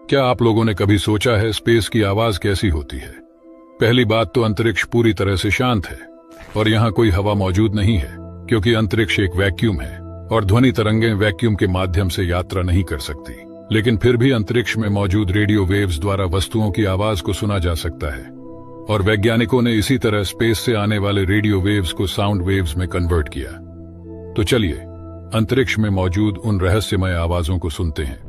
क्या आप लोगों ने कभी सोचा है स्पेस की आवाज कैसी होती है? पहली बात तो अंतरिक्ष पूरी तरह से शांत है और यहाँ कोई हवा मौजूद नहीं है, क्योंकि अंतरिक्ष एक वैक्यूम है और ध्वनि तरंगें वैक्यूम के माध्यम से यात्रा नहीं कर सकती। लेकिन फिर भी अंतरिक्ष में मौजूद रेडियो वेव्स द्वारा वस्तुओं की आवाज को सुना जा सकता है और वैज्ञानिकों ने इसी तरह स्पेस से आने वाले रेडियो वेव्स को साउंड वेव्स में कन्वर्ट किया। तो चलिए अंतरिक्ष में मौजूद उन रहस्यमय आवाजों को सुनते हैं।